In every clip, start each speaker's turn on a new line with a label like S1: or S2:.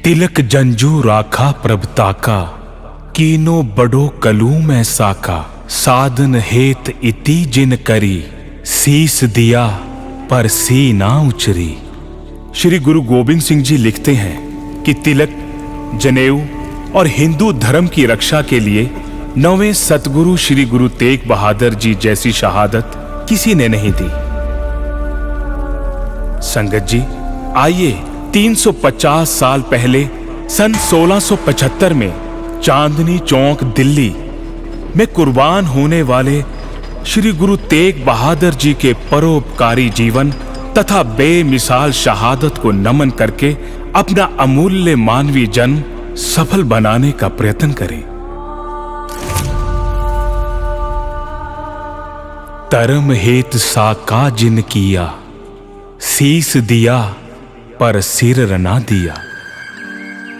S1: तिलक जंजू राखा प्रभताका, कीनो बड़ो कलू में साका। साधन हेत इति जिन करी, शीस दिया पर सी ना उचरी। श्री गुरु गोविंद सिंह जी लिखते हैं कि तिलक, जनेऊ और हिंदू धर्म की रक्षा के लिए 9वें सतगुरु श्री गुरु तेग बहादुर जी जैसी शहादत किसी ने नहीं दी। संगत जी, आइए 350 साल पहले सन 1675 में चांदनी चौक दिल्ली में कुर्बान होने वाले श्री गुरु तेग बहादुर जी के परोपकारी जीवन तथा बेमिसाल शहादत को नमन करके अपना अमूल्य मानवीय जन्म सफल बनाने का प्रयत्न करें। धर्म हेत साका जिन किया, शीस दिया पर सिर ना दिया।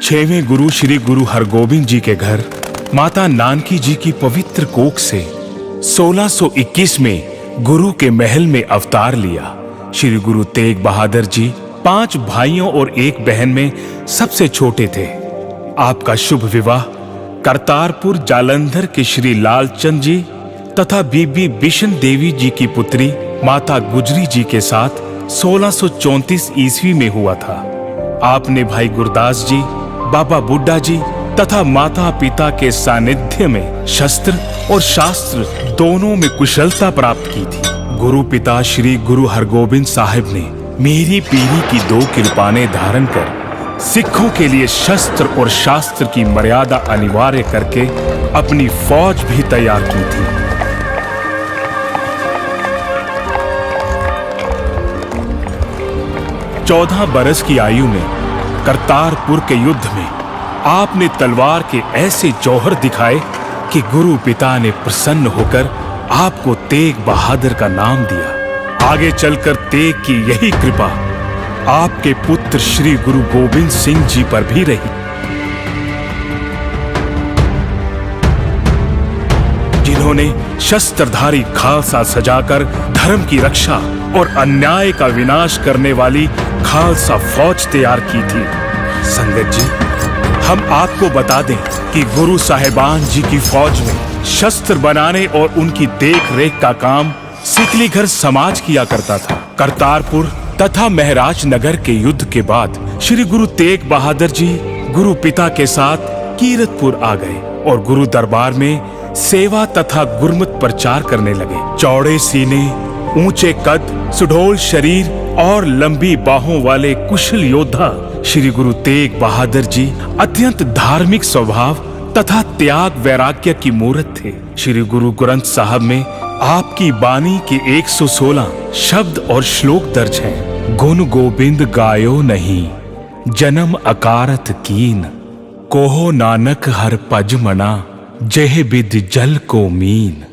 S1: 6वें गुरु श्री गुरु हरगोविंद जी के घर माता नानकी जी की पवित्र कोख से 1621 में गुरु के महल में अवतार लिया। श्री गुरु तेग बहादुर जी 5 भाइयों और 1 बहन में सबसे छोटे थे। आपका शुभ विवाह करतारपुर जालंधर के श्री लालचंद जी तथा बीबी बिशन देवी जी की पुत्री माता गुजरी जी के साथ 1634 ईस्वी में हुआ था। आपने भाई गुरदास जी, बाबा बुड्ढा जी तथा माता पिता के सानिध्य में शस्त्र और शास्त्र दोनों में कुशलता प्राप्त की थी। गुरु पिता श्री गुरु हरगोबिंद साहिब ने मेरी पीढ़ी की 2 किरपाने धारण कर सिखों के लिए शस्त्र और शास्त्र की मर्यादा अनिवार्य करके अपनी फौज भी तैयार की थी। चौदह बरस की आयु में करतारपुर के युद्ध में आपने तलवार के ऐसे जौहर दिखाए कि गुरु पिता ने प्रसन्न होकर आपको तेग बहादुर का नाम दिया। आगे चलकर तेग की यही कृपा आपके पुत्र श्री गुरु गोविंद सिंह जी पर भी रही, जिन्होंने शस्त्रधारी खालसा सजाकर धर्म की रक्षा और अन्याय का विनाश करने वाली खालसा फौज तैयार की थी। संगत जी, हम आपको बता दें कि गुरु साहिबान जी की फौज में शस्त्र बनाने और उनकी देख रेख का काम सिकलीघर समाज किया करता था। करतारपुर तथा महराज नगर के युद्ध के बाद श्री गुरु तेग बहादुर जी गुरु पिता के साथ कीरतपुर आ गए और गुरु दरबार में सेवा तथा गुरमत प्रचार करने लगे। चौड़े सीने, ऊंचे कद, सुडौल शरीर और लंबी बाहों वाले कुशल योद्धा श्री गुरु तेग बहादुर जी अत्यंत धार्मिक स्वभाव तथा त्याग वैराग्य की मूर्त थे। श्री गुरु ग्रंथ साहब में आपकी बानी के 116 शब्द और श्लोक दर्ज हैं। गुण गोविंद गायो नहीं, जन्म अकारत कीन, कोहो नानक हर पज मना, जह बिद जल को मीन।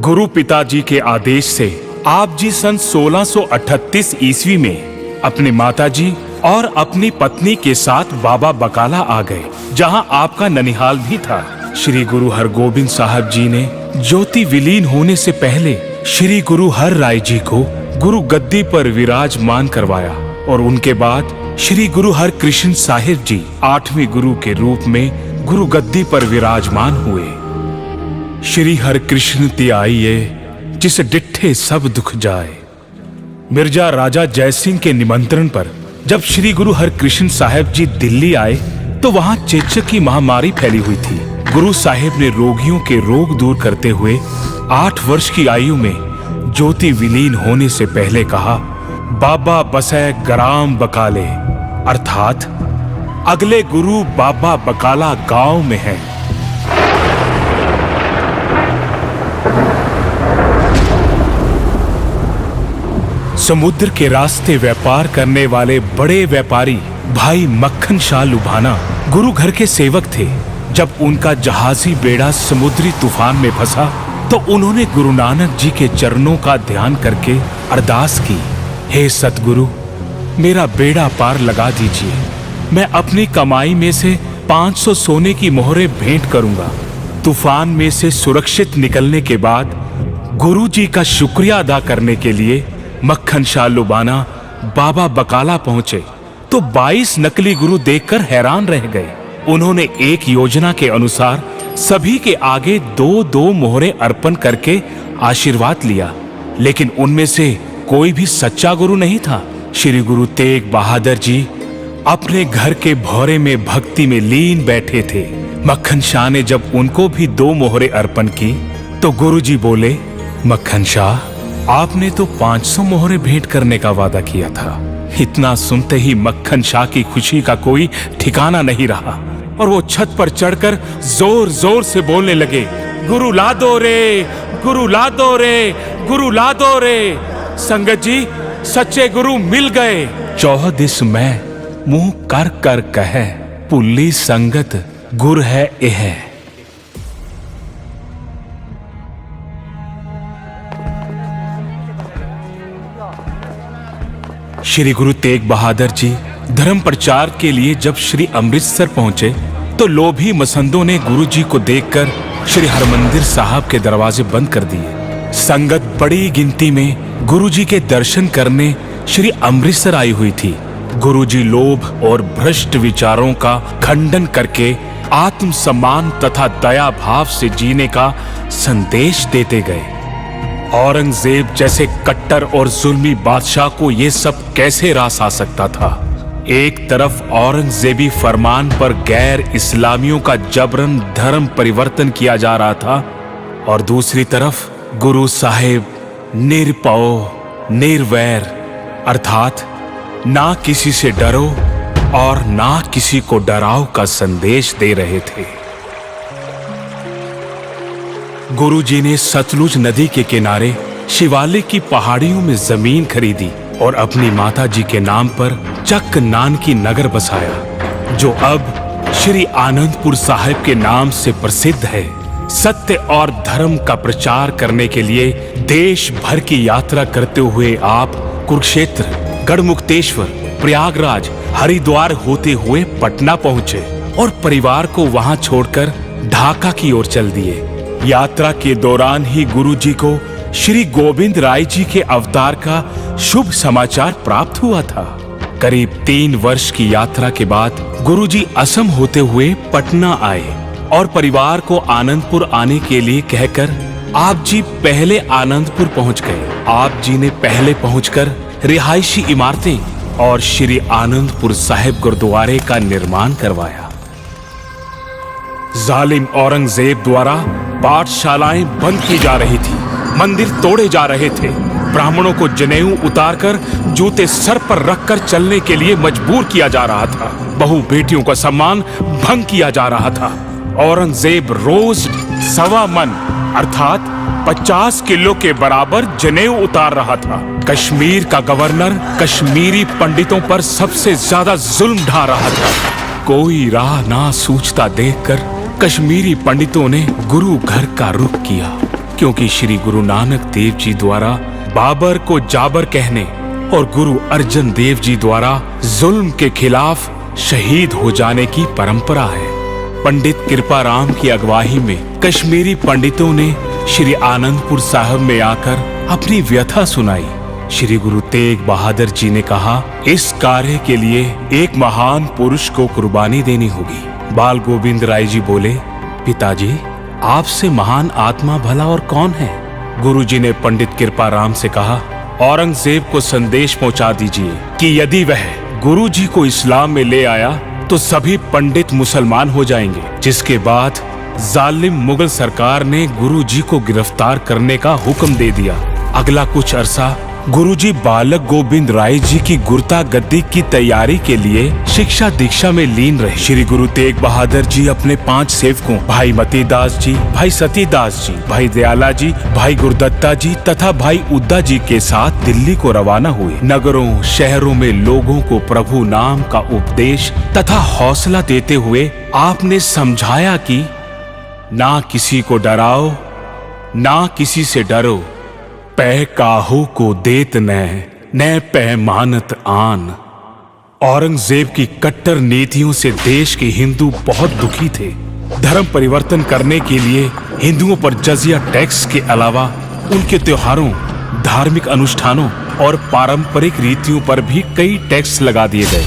S1: गुरु पिताजी के आदेश से आप जी सन 1638 ईस्वी में अपने माताजी और अपनी पत्नी के साथ बाबा बकाला आ गए, जहां आपका ननिहाल भी था। श्री गुरु हरगोबिंद साहब जी ने ज्योति विलीन होने से पहले श्री गुरु हर राय जी को गुरु गद्दी पर विराजमान करवाया और उनके बाद श्री गुरु हर कृष्ण साहिब जी 8वें गुरु के रूप में गुरु गद्दी पर विराजमान हुए। श्री हर कृष्ण त्याइये, जिस डिठे सब दुख जाए। मिर्जा राजा जयसिंह के निमंत्रण पर जब श्री गुरु हरकृष्ण साहिब जी दिल्ली आए तो वहां चेचक की महामारी फैली हुई थी। गुरु साहिब ने रोगियों के रोग दूर करते हुए 8 वर्ष की आयु में ज्योति विलीन होने से पहले कहा, बाबा बसै ग्राम बकाले, अर्थात अगले गुरु बाबा बकाला गांव में हैं। समुद्र के रास्ते व्यापार करने वाले बड़े व्यापारी भाई मक्खन शाह लुभाना गुरु घर के सेवक थे। जब उनका जहाजी बेड़ा समुद्री तूफान में फंसा तो उन्होंने गुरु नानक जी के चरणों का ध्यान करके अरदास की, हे सतगुरु, मेरा बेड़ा पार लगा दीजिए। मैं अपनी कमाई में से 500 सोने की मोहरें भेंट करूंगा। तूफान में से सुरक्षित निकलने के बाद गुरु जी का शुक्रिया अदा करने के लिए मक्खन शाह लुबाना 5 वर्ष की आयु में ज्योति विलीन हुए। श्री हरकृष्ण त्याइये, जिस डिठे सब दुख जाए। मिर्जा राजा जयसिंह के निमंत्रण पर जब श्री गुरु हरकृष्ण साहिब जी दिल्ली आए तो वहां चेचक की महामारी फैली हुई थी। गुरु साहिब ने रोगियों के रोग दूर करते हुए 8 वर्ष की आयु में ज्योति विलीन होने से पहले कहा, बाबा बसै ग्राम बकाले, अर्थात अगले गुरु बाबा बकाला गांव में हैं। समुद्र के रास्ते व्यापार करने वाले बड़े व्यापारी भाई मक्खन शाह लुभाना गुरु घर के सेवक थे। जब उनका जहाजी बेड़ा समुद्री तूफान में फंसा तो उन्होंने गुरु नानक जी के चरणों का ध्यान करके अरदास की, हे सतगुरु, मेरा बेड़ा पार लगा दीजिए। मैं अपनी कमाई में से बाबा बकाला पहुंचे तो 22 नकली गुरु देखकर हैरान रह गए। उन्होंने एक योजना के अनुसार सभी के आगे 2-2 मोहरें अर्पण करके आशीर्वाद लिया, लेकिन उनमें से कोई भी सच्चा गुरु नहीं था। श्री गुरु तेग बहादुर जी अपने घर के भौरे में भक्ति में लीन बैठे थे। मक्खन शाह ने जब उनको भी 2 मोहरें अर्पण की तो गुरुजी बोले, मक्खन शाह, आपने तो 500 मोहरें भेंट करने का वादा किया था। इतना सुनते ही मक्खन शाह की खुशी का कोई ठिकाना नहीं रहा और वो छत पर चढ़कर जोर जोर से बोलने लगे, गुरु ला दो रे, गुरु ला दो रे, गुरु ला दो रे। संगत जी, सच्चे गुरु मिल गए। चौहदिस मैं मुंह कर कर कहे, पुल्ली संगत गुर है एह। श्री गुरु तेग बहादुर जी धर्म प्रचार के लिए जब श्री अमृतसर पहुंचे तो लोभी मसंदों ने गुरु जी को देखकर श्री हरमंदिर साहब के दरवाजे बंद कर दिए। संगत बड़ी गिनती में गुरु जी के दर्शन करने श्री अमृतसर आई हुई थी। गुरुजी लोभ और भ्रष्ट विचारों का खंडन करके आत्मसम्मान तथा दया भाव से जीने का संदेश देते गए। औरंगजेब जैसे कट्टर और जुल्मी बादशाह को ये सब कैसे रास आ सकता था। एक तरफ औरंगजेबी फरमान पर गैर इस्लामियों का जबरन धर्म परिवर्तन किया जा रहा था और दूसरी तरफ गुरु साहिब निरपौ निर्वैर अर्थात ना किसी से डरो और ना किसी को डराओ का संदेश दे रहे थे। गुरुजी ने सतलुज नदी के किनारे शिवालिक की पहाड़ियों में जमीन खरीदी और अपनी माता जी के नाम पर चक नानकी नगर बसाया, जो अब श्री आनंदपुर साहिब के नाम से प्रसिद्ध है। सत्य और धर्म का प्रचार करने के लिए देश भर की यात्रा करते हुए आप कुरुक्षेत्र, गढ़मुक्तेश्वर, प्रयागराज, हरिद्वार होते हुए पटना पहुंचे और परिवार को वहां छोड़कर ढाका की ओर चल दिए। यात्रा के दौरान ही गुरुजी को श्री गोविंद राय जी के अवतार का शुभ समाचार प्राप्त हुआ था। करीब 3 वर्ष की यात्रा के बाद गुरुजी असम होते हुए पटना आए और परिवार को आनंदपुर आने के लिए कहकर आप जी पहले आनंदपुर पहुंच गए। आप जी ने पहले पहुंचकर रिहायशी इमारतें और श्री आनंदपुर साहिब गुरुद्वारे का निर्माण करवाया। जालिम औरंगजेब द्वारा पाठशालाएं बंद की जा रही थी, मंदिर तोड़े जा रहे थे, ब्राह्मणों को जनेऊ उतारकर जूते सर पर रखकर चलने के लिए मजबूर किया जा रहा था, बहु बेटियों का सम्मान भंग किया जा रहा था। औरंगजेब रोज 1.25 मन अर्थात 50 किलो के बराबर जनेऊ उतार रहा था। कश्मीर का गवर्नर कश्मीरी पंडितों पर सबसे ज्यादा जुल्म ढा रहा था। कोई राह ना सूझता देखकर कश्मीरी पंडितों ने गुरु घर का रुख किया, क्योंकि श्री गुरु नानक देव जी द्वारा बाबर को जाबर कहने और गुरु अर्जन देव जी द्वारा जुल्म के खिलाफ शहीद हो जाने की परंपरा है। पंडित कृपाराम की अगुवाई में कश्मीरी पंडितों ने श्री आनंदपुर साहिब में आकर अपनी व्यथा सुनाई। श्री गुरु तेग बहादुर जी ने कहा, इस कार्य के लिए एक महान पुरुष को कुर्बानी देनी होगी। बाल गोविंद राय जी बोले, पिताजी, आपसे महान आत्मा भला और कौन है? गुरुजी ने पंडित कृपाराम से कहा, औरंगजेब को संदेश पहुंचा दीजिए कि यदि वह गुरुजी को इस्लाम में ले आया तो सभी पंडित मुसलमान हो जाएंगे। जिसके बाद जालिम मुगल सरकार ने गुरुजी को गिरफ्तार करने का हुक्म दे दिया। अगला कुछ अरसा गुरुजी बालक गोविंद राय जी की गुरता गद्दी की तैयारी के लिए शिक्षा दीक्षा में लीन रहे। श्री गुरु तेग बहादुर जी अपने 5 सेवकों भाई मतीदास जी, भाई सतीदास जी, भाई दयाला जी, भाई गुरुदत्ता जी तथा भाई उद्दा जी के साथ दिल्ली को रवाना हुए। नगरों शहरों में लोगों को प्रभु नाम का उपदेश तथा हौसला देते हुए आपने समझाया कि ना किसी को डराओ, ना किसी से डरो, पै काहू को देत न पै मानत आन। औरंगजेब की कट्टर नीतियों से देश के हिंदू बहुत दुखी थे। धर्म परिवर्तन करने के लिए हिंदुओं पर जजिया टैक्स के अलावा उनके त्योहारों, धार्मिक अनुष्ठानों और पारंपरिक रीतियों पर भी कई टैक्स लगा दिए गए।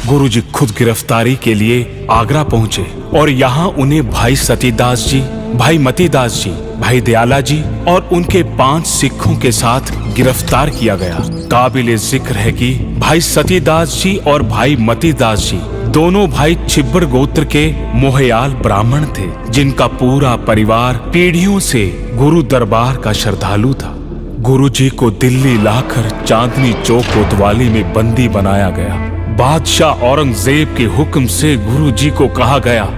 S1: गुरुजी खुद गिरफ्तारी के लिए आगरा पहुंचे और यहाँ उन्हें भाई सतीदास जी, भाई मतीदास जी, भाई दयाला जी और उनके 5 सिखों के साथ गिरफ्तार किया गया। काबिले जिक्र है कि भाई सतीदास जी और भाई मतीदास जी दोनों भाई छिब्बर गोत्र के मोहयाल ब्राह्मण थे, जिनका पूरा परिवार पीढ़ियों से गुरु दरबार का श्रद्धालु था। गुरुजी को दिल्ली लाकर चांदनी चौक कोतवाली में बंदी बनाया गया। बादशाह औरंगजेब के हुक्म से गुरुजी को कहा गया,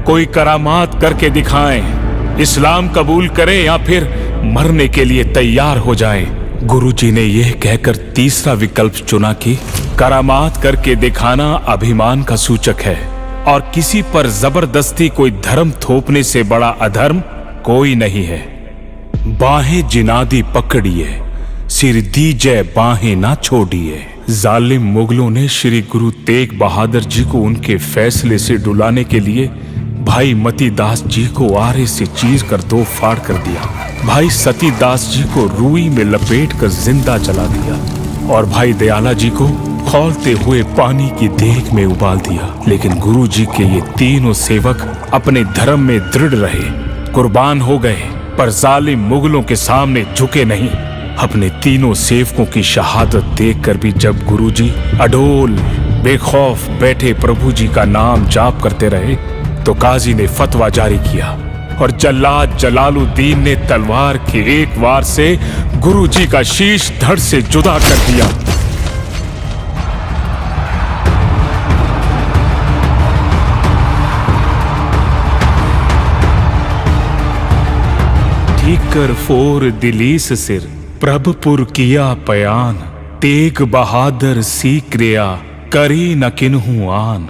S1: कोई करामात करके दिखाएं, इस्लाम कबूल करें या फिर मरने के लिए तैयार हो जाएं। गुरुजी ने यह कहकर तीसरा विकल्प चुना कि करामात करके दिखाना अभिमान का सूचक है और किसी पर जबरदस्ती कोई धर्म थोपने से बड़ा अधर्म कोई नहीं है। बाहें जिनादी पकड़िए, सिर दीजिए बाहें ना छोड़िए। जालिम मुगलों ने श्री गुरु तेग बहादुर जी को उनके फैसले से डुलाने के लिए भाई मतीदास जी को आरे से चीर कर 2 फाड़ कर दिया। भाई सतीदास जी को रुई में लपेट कर जिंदा जला दिया और भाई दयाला जी को खौलते हुए पानी की देग में उबाल दिया। लेकिन गुरु जी के ये तीनों सेवक अपने धर्म में दृढ़ रहे, कुर्बान हो गए, पर जालिम मुगलों के सामने झुके नहीं। अपने तीनों सेवकों की शहादत देखकर भी जब गुरुजी अडोल बेखौफ बैठे प्रभु जी का नाम जाप करते रहे तो काजी ने फतवा जारी किया और जल्लाद जलालुद्दीन ने तलवार के एक वार से गुरुजी का शीश धड़ से जुदा कर दिया। ठीक कर फोर दिलीस सिर, प्रभपुर किया पयान, तेग बहादुर सीक्रिया करी न किन्हू आन।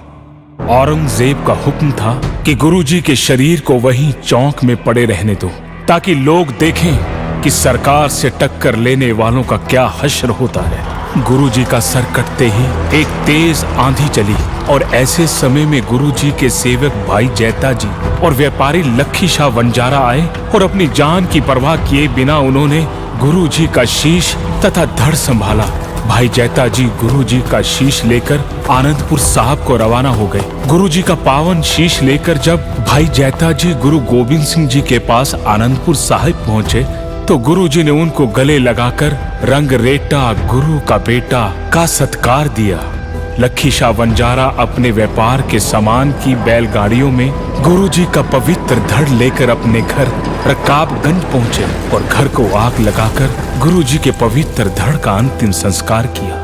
S1: औरंगजेब का हुक्म था कि गुरुजी के शरीर को वहीं चौक में पड़े रहने दो, ताकि लोग देखें कि सरकार से टक्कर लेने वालों का क्या हश्र होता है। गुरुजी का सर कटते ही एक तेज आंधी चली और ऐसे समय में गुरुजी के सेवक भाई जैता जी और व्यापारी लखी शाह वंजारा आए और अपनी जान की परवाह किए बिना उन्होंने गुरुजी का शीश तथा धड़ संभाला। भाई जैता जी गुरुजी का शीश लेकर आनंदपुर साहब को रवाना हो गए। गुरुजी का पावन शीश लेकर जब भाई जैता जी गुरु गोविंद सिंह जी के पास आनंदपुर साहिब पहुंचे तो गुरुजी ने उनको गले लगाकर रंग रेटा गुरु का बेटा का सत्कार दिया। लखी शाह वंजारा अपने व्यापार के सामान की बैलगाड़ियों में गुरुजी का पवित्र धड़ लेकर अपने घर रकाबगंज पहुंचे और घर को आग लगाकर गुरुजी के पवित्र धड़ का अंतिम संस्कार किया।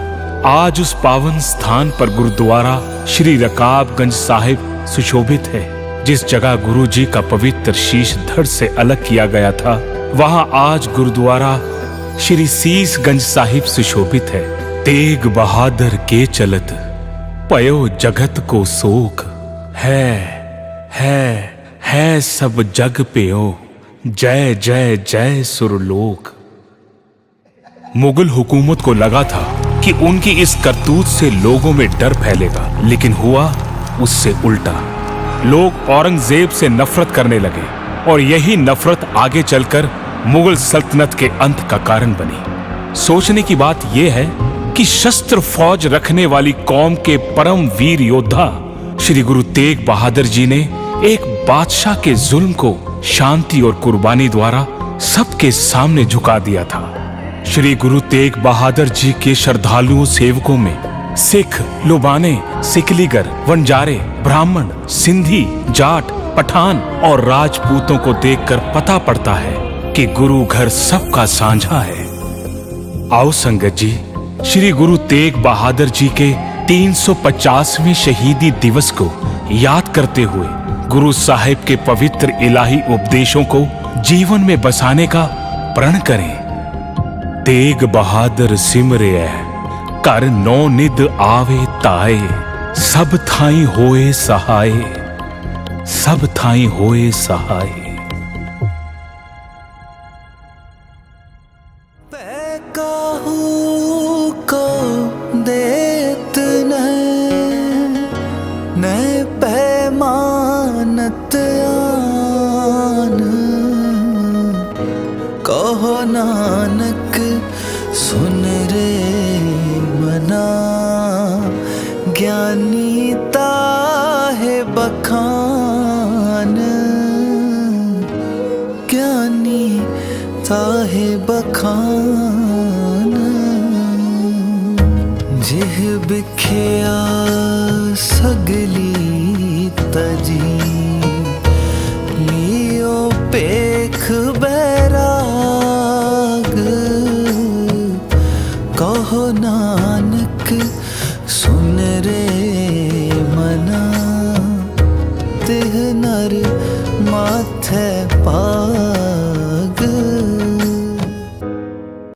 S1: आज उस पावन स्थान पर गुरुद्वारा श्री रकाबगंज साहिब सुशोभित है। जिस जगह गुरुजी का पवित्र शीश धड़ से अलग किया गया था, वहां आज गुरुद्वारा श्री सीसगंज साहिब सुशोभित है। तेग बहादुर के चलत पयो जगत को सोख, है सब जग पेओ, जय जय जय सुरलोक। मुगल हुकूमत को लगा था कि उनकी इस करतूत से लोगों में डर फैलेगा, लेकिन हुआ उससे उल्टा। लोग औरंगजेब से नफरत करने लगे और यही नफरत आगे चलकर मुगल सल्तनत के अंत का कारण बनी। सोचने की बात यह है कि शस्त्र फौज रखने वाली कौम के परम वीर योद्धा श्री गुरु तेग बहादुर जी ने एक बादशाह के जुल्म को शांति और कुर्बानी द्वारा सबके सामने झुका दिया था। श्री गुरु तेग बहादुर जी के श्रद्धालुओं सेवकों में सिख, लुबाने, सिकलीगर, वंजारे, ब्राह्मण, सिंधी, जाट, पठान और राजपूतों को देखकर पता पड़ता है कि गुरु घर सबका साझा है। आओ संगत जी, श्री गुरु तेग बहादुर जी के 350वें शहीदी दिवस को याद करते हुए गुरु साहिब के पवित्र इलाही उपदेशों को जीवन में बसाने का प्रण करें। तेग बहादुर सिमरे कर नौ निद आवे ताए, सब थाई होए सहाय, सब थाई होए सहाय।
S2: कहो नानक सुन रे नीता है बखान, क्या नीता है बखान। जिह बिखिया सगली तजी लियो पे